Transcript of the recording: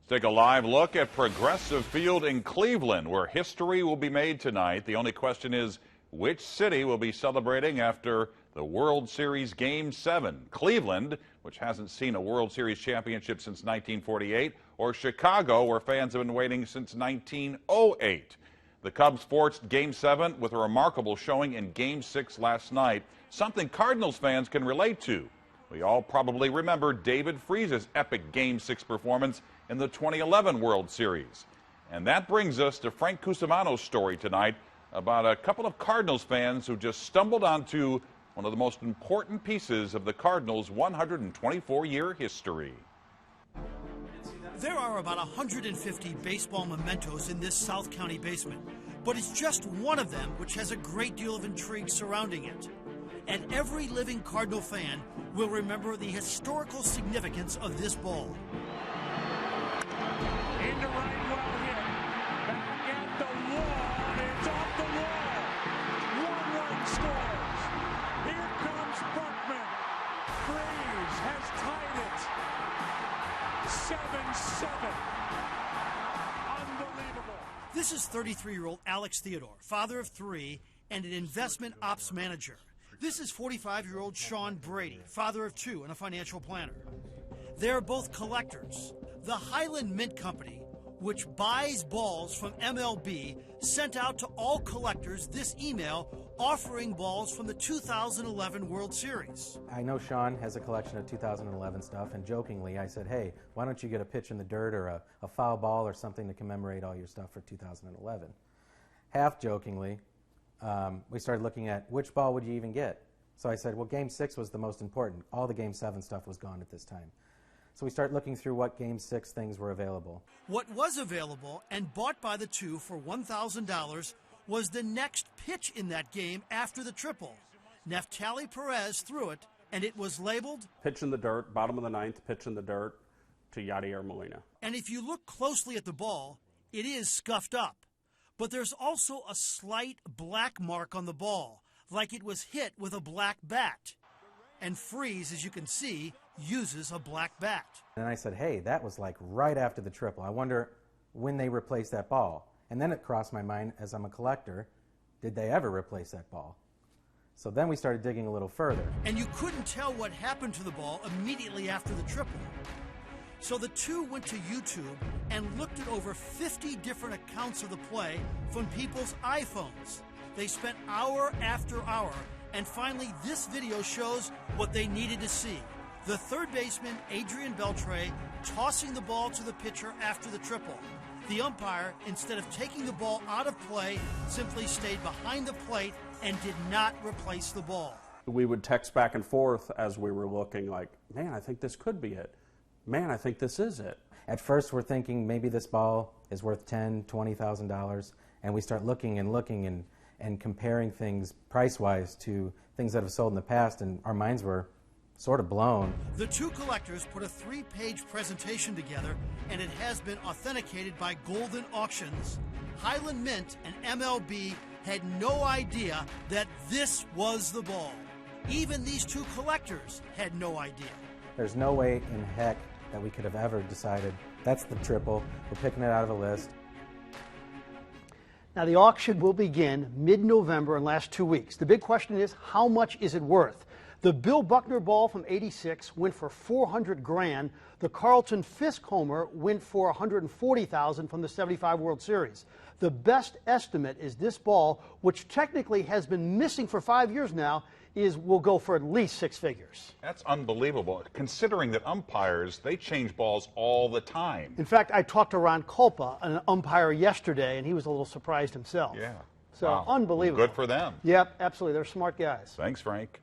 Take a live look at Progressive Field in Cleveland, where history will be made tonight. The only question is, which city will be celebrating after the World Series Game 7? Cleveland, which hasn't seen a World Series championship since 1948, or Chicago, where fans have been waiting since 1908. The Cubs forced Game 7 with a remarkable showing in Game 6 last night, something Cardinals fans can relate to. We all probably remember David Freese's epic Game 6 performance in the 2011 World Series. And that brings us to Frank Cusimano's story tonight about a couple of Cardinals fans who just stumbled onto one of the most important pieces of the Cardinals' 124-year history. There are about 150 baseball mementos in this South County basement, but it's just one of them which has a great deal of intrigue surrounding it. And every living Cardinal fan will remember the historical significance of this ball. Into right, well hit. Back at the wall. It's off the wall. 1-1 scores. Here comes Buckman. Freese has tied it. 7-7. Unbelievable. This is 33-year-old Alex Theodore, father of 3 and an investment ops manager. This is 45-year-old Sean Brady, father of 2 and a financial planner. They're both collectors. The Highland Mint Company, which buys balls from MLB, sent out to all collectors this email offering balls from the 2011 World Series. I know Sean has a collection of 2011 stuff, and jokingly I said, hey, why don't you get a pitch in the dirt or a foul ball or something to commemorate all your stuff for 2011? Half jokingly, we started looking at which ball would you even get. So I said, well, Game 6 was the most important. All the Game 7 stuff was gone at this time. So we start looking through what Game 6 things were available. What was available and bought by the two for $1,000 was the next pitch in that game after the triple. Neftali Perez threw it, and it was labeled pitch in the dirt, bottom of the ninth, pitch in the dirt to Yadier Molina. And if you look closely at the ball, it is scuffed up. But there's also a slight black mark on the ball, like it was hit with a black bat. And Freese, as you can see, uses a black bat. And I said, hey, that was like right after the triple. I wonder when they replaced that ball. And then it crossed my mind, as I'm a collector, did they ever replace that ball? So then we started digging a little further. And you couldn't tell what happened to the ball immediately after the triple. So the two went to YouTube and looked at over 50 different accounts of the play from people's iPhones. They spent hour after hour, and finally this video shows what they needed to see. The third baseman, Adrian Beltre, tossing the ball to the pitcher after the triple. The umpire, instead of taking the ball out of play, simply stayed behind the plate and did not replace the ball. We would text back and forth as we were looking like, man, I think this could be it. Man, I think this is it. At first we're thinking maybe this ball is worth $10,000, $20,000, and we start looking and comparing things price-wise to things that have sold in the past, and our minds were sort of blown. The two collectors put a 3-page presentation together, and it has been authenticated by Golden Auctions. Highland Mint and MLB had no idea that this was the ball. Even these two collectors had no idea. There's no way in heck that we could have ever decided that's the triple, we're picking it out of a list. Now, the auction will begin mid-November and last 2 weeks. The big question is, how much is it worth? The Bill Buckner ball from '86 went for $400 grand. The Carlton Fisk homer went for $140,000 from the '75 World Series. The best estimate is this ball, which technically has been missing for 5 years now, will go for at least 6 figures. That's unbelievable, considering that umpires, they change balls all the time. In fact, I talked to Ron Kulpa, an umpire, yesterday, and he was a little surprised himself. Yeah. So, wow. Unbelievable. Good for them. Yep, absolutely. They're smart guys. Thanks, Frank.